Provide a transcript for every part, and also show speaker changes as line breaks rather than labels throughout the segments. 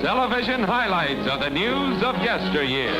Television highlights of the news of yesteryear.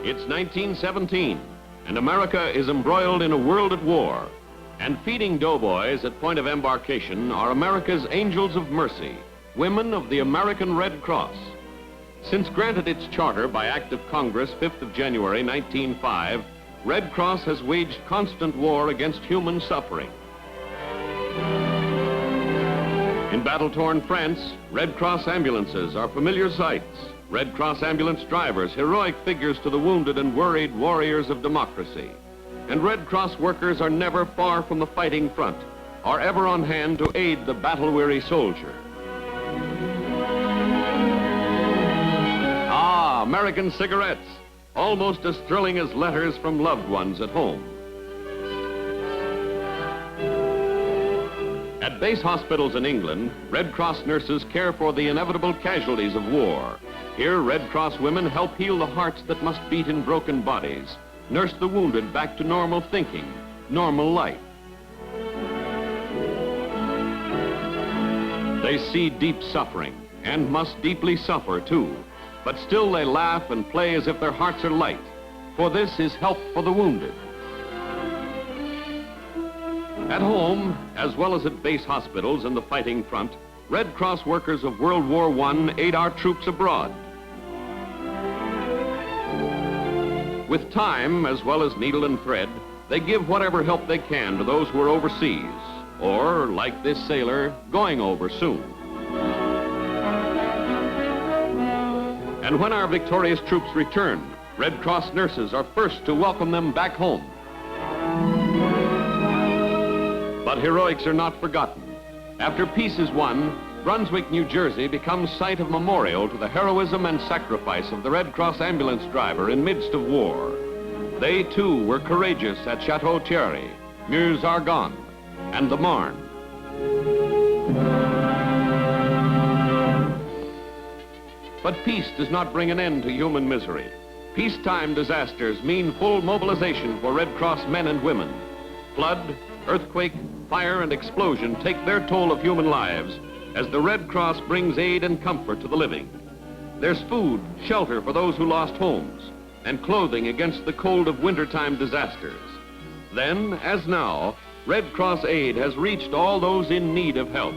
It's 1917, and America is embroiled in a world at war. And feeding doughboys at point of embarkation are America's Angels of Mercy, women of the American Red Cross. Since granted its charter by Act of Congress 5th of January 1905, Red Cross has waged constant war against human suffering. In battle-torn France, Red Cross ambulances are familiar sights. Red Cross ambulance drivers, heroic figures to the wounded and worried warriors of democracy. And Red Cross workers are never far from the fighting front, are ever on hand to aid the battle-weary soldier. Ah, American cigarettes, almost as thrilling as letters from loved ones at home. At base hospitals in England, Red Cross nurses care for the inevitable casualties of war. Here, Red Cross women help heal the hearts that must beat in broken bodies, nurse the wounded back to normal thinking, normal life. They see deep suffering and must deeply suffer too, but still they laugh and play as if their hearts are light, for this is help for the wounded. At home, as well as at base hospitals and the fighting front, Red Cross workers of World War I aid our troops abroad. With time, as well as needle and thread, they give whatever help they can to those who are overseas, or, like this sailor, going over soon. And when our victorious troops return, Red Cross nurses are first to welcome them back home. But heroics are not forgotten. After peace is won, Brunswick, New Jersey becomes site of memorial to the heroism and sacrifice of the Red Cross ambulance driver in midst of war. They too were courageous at Chateau Thierry, Meuse-Argonne, and the Marne. But peace does not bring an end to human misery. Peacetime disasters mean full mobilization for Red Cross men and women. Flood, earthquake, fire, and explosion take their toll of human lives as the Red Cross brings aid and comfort to the living. There's food, shelter for those who lost homes, and clothing against the cold of wintertime disasters. Then, as now, Red Cross aid has reached all those in need of help.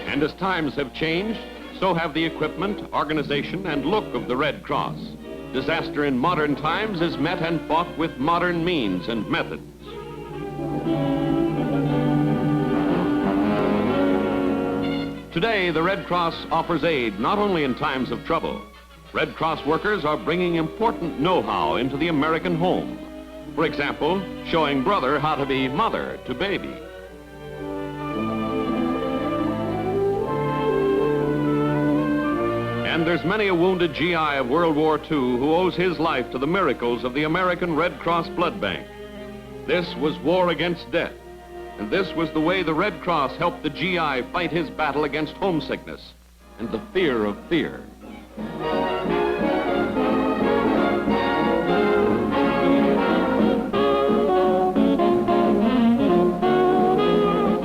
And as times have changed, so have the equipment, organization, and look of the Red Cross. Disaster in modern times is met and fought with modern means and methods. Today, the Red Cross offers aid not only in times of trouble. Red Cross workers are bringing important know-how into the American home. For example, showing brother how to be mother to baby. And there's many a wounded GI of World War II who owes his life to the miracles of the American Red Cross Blood Bank. This was war against death, and this was the way the Red Cross helped the GI fight his battle against homesickness and the fear of fear.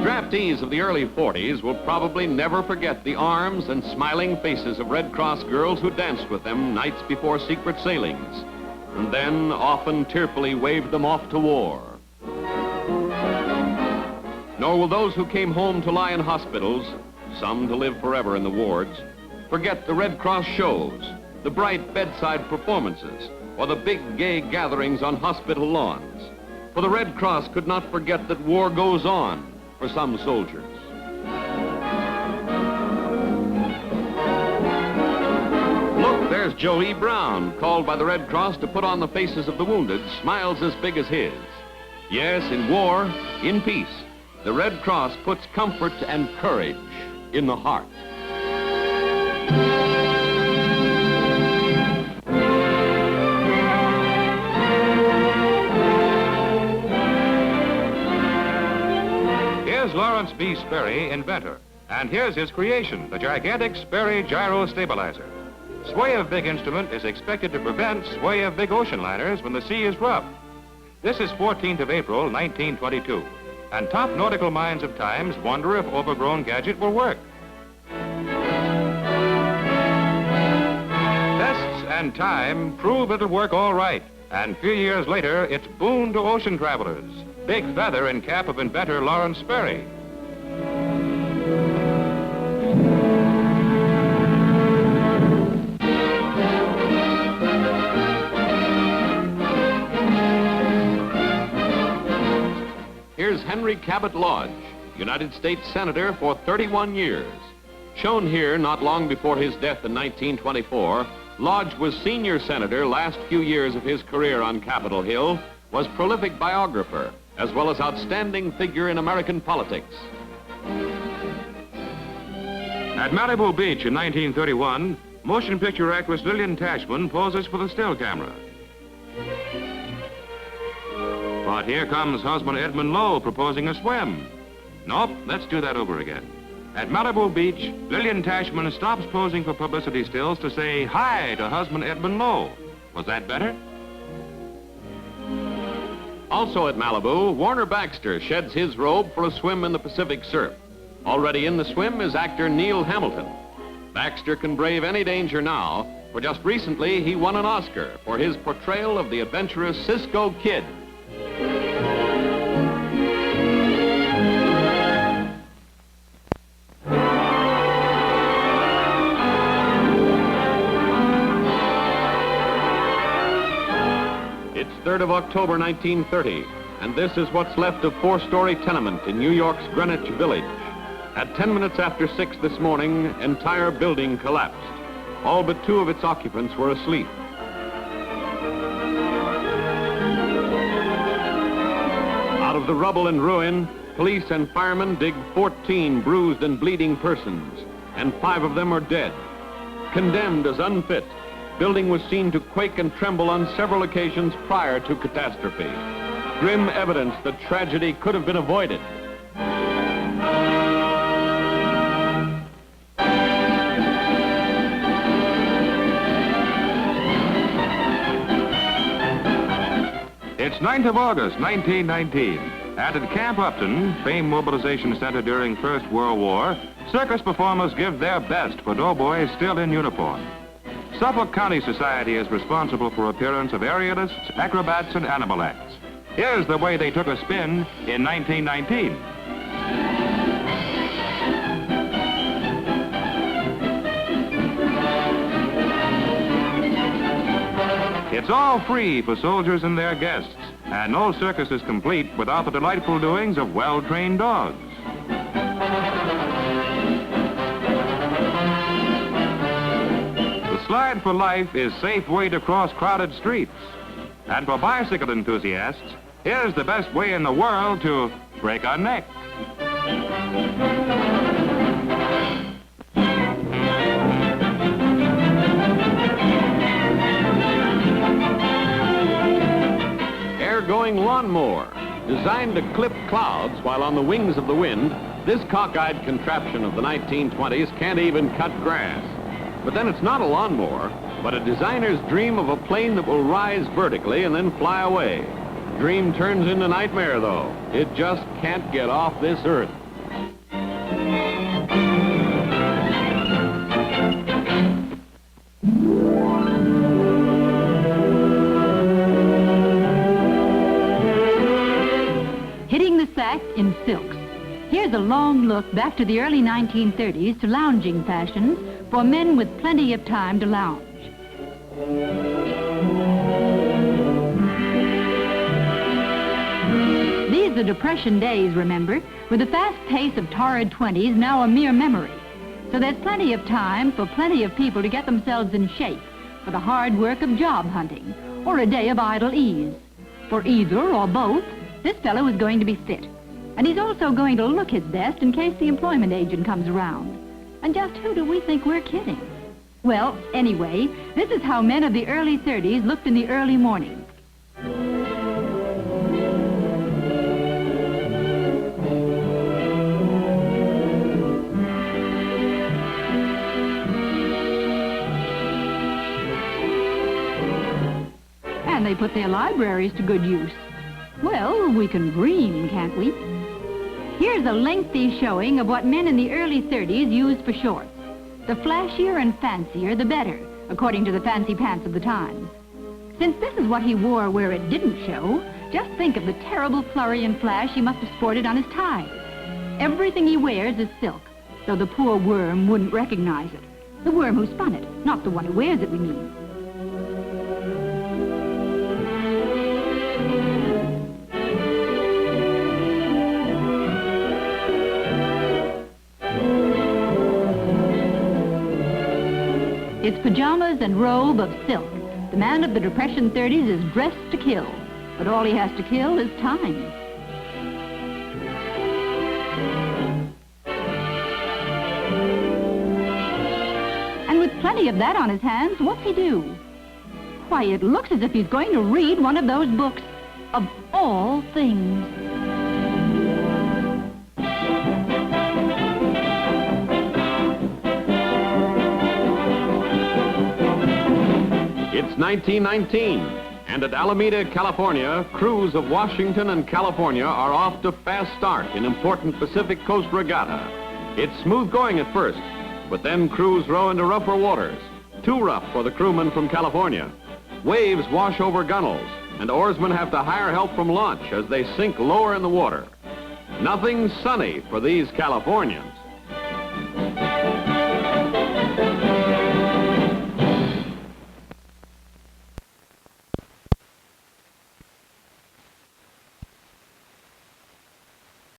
Draftees of the early 40s will probably never forget the arms and smiling faces of Red Cross girls who danced with them nights before secret sailings, and then often tearfully waved them off to war. Nor will those who came home to lie in hospitals, some to live forever in the wards, forget the Red Cross shows, the bright bedside performances, or the big gay gatherings on hospital lawns. For the Red Cross could not forget that war goes on for some soldiers. Look, there's Joe E. Brown, called by the Red Cross to put on the faces of the wounded, smiles as big as his. Yes, in war, in peace, the Red Cross puts comfort and courage in the heart.
Lawrence B. Sperry, inventor. And here's his creation, the gigantic Sperry gyro stabilizer. Sway of big instrument is expected to prevent sway of big ocean liners when the sea is rough. This is 14th of April, 1922. And top nautical minds of times wonder if overgrown gadget will work. Tests and time prove it'll work all right. And a few years later, it's boon to ocean travelers. Big feather in cap of inventor Lawrence Sperry.
Here's Henry Cabot Lodge, United States Senator for 31 years. Shown here not long before his death in 1924, Lodge was senior senator last few years of his career on Capitol Hill, was prolific biographer, as well as outstanding figure in American politics.
At Malibu Beach in 1931, motion picture actress Lillian Cashman poses for the still camera. But here comes husband Edmund Lowe proposing a swim. Nope, let's do that over again. At Malibu Beach, Lillian Cashman stops posing for publicity stills to say hi to husband Edmund Lowe. Was that better?
Also at Malibu, Warner Baxter sheds his robe for a swim in the Pacific surf. Already in the swim is actor Neal Hamilton. Baxter can brave any danger now, for just recently he won an Oscar for his portrayal of the adventurous Cisco Kid. It's 3rd of October, 1930, and this is what's left of four-story tenement in New York's Greenwich Village. At 10 minutes after 6 this morning, entire building collapsed. All but 2 of its occupants were asleep. Out of the rubble and ruin, police and firemen dig 14 bruised and bleeding persons, and 5 of them are dead. Condemned as unfit, building was seen to quake and tremble on several occasions prior to catastrophe. Grim evidence that tragedy could have been avoided.
It's 9th of August, 1919. And at Camp Upton, famed mobilization center during First World War, circus performers give their best for doughboys still in uniform. Suffolk County Society is responsible for appearance of aerialists, acrobats, and animal acts. Here's the way they took a spin in 1919. It's all free for soldiers and their guests, and no circus is complete without the delightful doings of well-trained dogs. The Slide for Life is a safe way to cross crowded streets. And for bicycle enthusiasts, here's the best way in the world to break a neck.
Air-going lawnmower. Designed to clip clouds while on the wings of the wind, this cockeyed contraption of the 1920s can't even cut grass. But then it's not a lawnmower, but a designer's dream of a plane that will rise vertically and then fly away. Dream turns into nightmare, though. It just can't get off this earth.
Hitting the sack in silks. Here's a long look back to the early 1930s to lounging fashions for men with plenty of time to lounge. These are Depression days, remember, with the fast pace of torrid 20s now a mere memory. So there's plenty of time for plenty of people to get themselves in shape for the hard work of job hunting or a day of idle ease. For either or both, this fellow is going to be fit. And he's also going to look his best in case the employment agent comes around. And just who do we think we're kidding? Well, anyway, this is how men of the early 30s looked in the early morning. put their libraries to good use. Well, we can dream, can't we? Here's a lengthy showing of what men in the early 30s used for shorts. The flashier and fancier, the better, according to the fancy pants of the times. Since this is what he wore where it didn't show, just think of the terrible flurry and flash he must have sported on his ties. Everything he wears is silk, so the poor worm wouldn't recognize it. The worm who spun it, not the one who wears it, we mean. It's pajamas and robe of silk. The man of the Depression 30s is dressed to kill, but all he has to kill is time. And with plenty of that on his hands, what's he do? Why, it looks as if he's going to read one of those books. Of all things.
It's 1919, and at Alameda, California, crews of Washington and California are off to fast start in important Pacific Coast Regatta. It's smooth going at first, but then crews row into rougher waters, too rough for the crewmen from California. Waves wash over gunwales, and oarsmen have to hire help from launch as they sink lower in the water. Nothing sunny for these Californians.